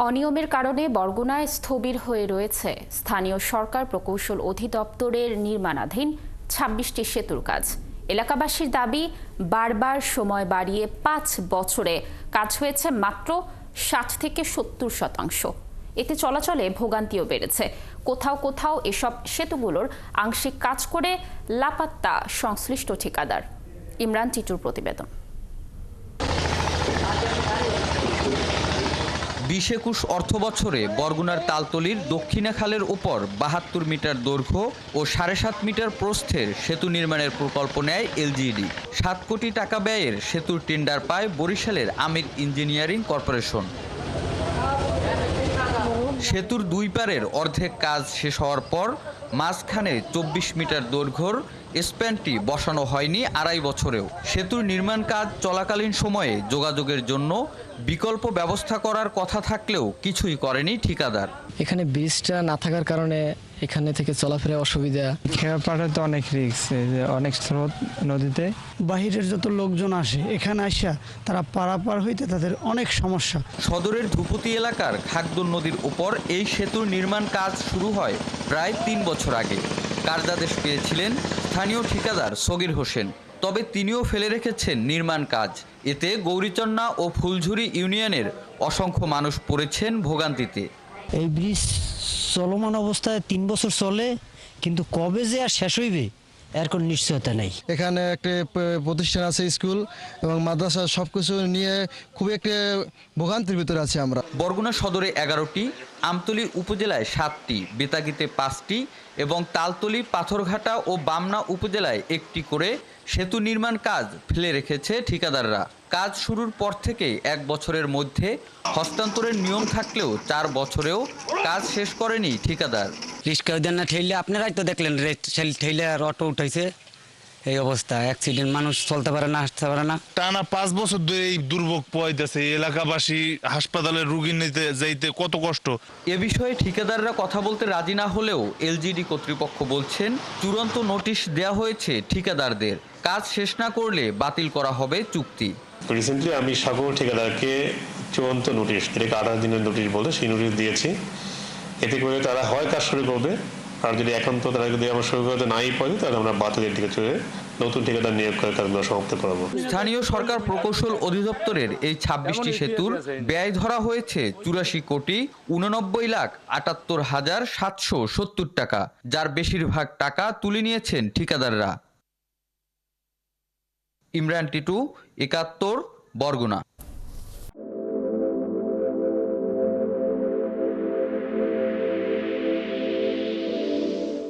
অনিয়মের কারণে বরগুনায় স্থবির হয়ে রয়েছে স্থানীয় সরকার প্রকৌশল অধিদপ্তরের নির্মাণাধীন ২৬টি সেতুর কাজ। এলাকাবাসীর দাবি, বারবার সময় বাড়িয়ে ৫ বছরে কাজ হয়েছে মাত্র ৬০ থেকে ৭০%। এতে চলাচলে ভোগান্তিও বেড়েছে। কোথাও কোথাও এসব সেতুগুলোর আংশিক কাজ করে লাপাত্তা সংশ্লিষ্ট ঠিকাদার। ইমরান টিটুর প্রতিবেদন। ২০-২১ অর্থবছরে বরগুনার তালতলীর দক্ষিণা খালের ওপর ৭২ মিটার দৈর্ঘ্য ও ৭.৫ মিটার প্রস্থের সেতু নির্মাণের প্রকল্প নেয় এলজিইডি। ৭ কোটি টাকা ব্যয়ের সেতুর টেন্ডার পায় বরিশালের আমির ইঞ্জিনিয়ারিং কর্পোরেশন। সেতুর দুই পারের অর্ধেক কাজ শেষ হওয়ার পর মাঝখানে ২৪ মিটার দৈর্ঘ্যর স্প্যানটি বসানো হয়নি ২.৫ বছরেও। সেতুর নির্মাণ কাজ চলাকালীন সময়ে যোগাযোগের জন্য বিকল্প ব্যবস্থা করার কথা থাকলেও কিছুই করেনি ঠিকাদার। এখানে ব্রিজটা না থাকার কারণে এখানে থেকে চলাফেরা অসুবিধা। খেয়া পাঠাতে অনেক রিস্ক, অনেক স্রোত নদীতে। বাহিরের যত লোকজন আসে এখানে আসা তারা পারাপার হইতে তাদের অনেক সমস্যা। সদরের ধুপতি এলাকার খাগদুল নদীর উপর এই সেতুর নির্মাণ কাজ শুরু হয় প্রায় ৩ বছর আগে। কার্যাদেশ পেয়েছিলেন স্থানীয় ঠিকাদার সগির হোসেন, তবে তিনিও ফেলে রেখেছেন নির্মাণ কাজ। এতে গৌরীচন্না ও ফুলঝুরি ইউনিয়নের অসংখ্য মানুষ পড়েছেন ভোগান্তিতে। এই ব্রিজ চলমান অবস্থায় ৩ বছর চলে, কিন্তু কবে যে আর শেষ হইবে এর কোনো নিশ্চয়তা নেই। এখানে একটা প্রতিষ্ঠান আছে, স্কুল এবং মাদ্রাসা, সবকিছু নিয়ে খুবই একটা ভোগান্তির ভিতরে আছি আমরা। বরগুনা সদরে ১১টি, আমতলী উপজেলায় 7টি, বেতাগীতে 5টি এবং তালতলী, পাথরঘাটা ও বামনা উপজেলায় 1টি করে সেতু নির্মাণ কাজ ফেলে রেখেছে ঠিকাদাররা। কাজ শুরুর পর থেকে 1 বছরের মধ্যে হস্তান্তরের নিয়ম থাকলেও 4 বছরেও কাজ শেষ করেনি ঠিকাদার। রিস্কা দেন না ঠেলে, আপনারাই তো দেখলেন ঠেলে আর অটো উঠাইছে, এই অবস্থা। অ্যাক্সিডেন্ট, মানুষ চলতে পারে না, আসতে পারে না। টানা 5 বছর ধরে এই দুর্ভোগ পোয়াইতেছে। এলাকাবাসী হাসপাতালে রোগী নিতে যাইতে কত কষ্ট। এ বিষয়ে ঠিকাদাররা কথা বলতে রাজি না হলেও এলজিডি কর্তৃপক্ষ বলছেন চূড়ান্ত নোটিশ দেওয়া হয়েছে ঠিকাদারদের। কাজ শেষ না করলে বাতিল করা হবে চুক্তি। রিসেন্টলি আমি সকল ঠিকাদারকে চূড়ান্ত নোটিশ, এটাকে 28 দিনের নোটিশ বলে, সেই নোটিশ দিয়েছি। এতে করে তারা হয় কাজ শুরু করবে, আর যদি একান্ত তারা যদি আমরা শুরু করতে নাই পারি তাহলে আমরা বাতিলের দিকে চলে নতুন ঠিকাদার নিয়োগ করে কাজগুলো সমাপ্ত করাবো। স্থানীয় সরকার প্রকৌশল অধিদপ্তরের এই 26টি সেতুর ব্যয় ধরা হয়েছে ৮৪ কোটি 89 লাখ ৭৮ হাজার ৭৭০ টাকা, যার বেশিরভাগ টাকা তুলে নিয়েছেন ঠিকাদাররা। ইমরান টিটু, ৭১, বরগুনা।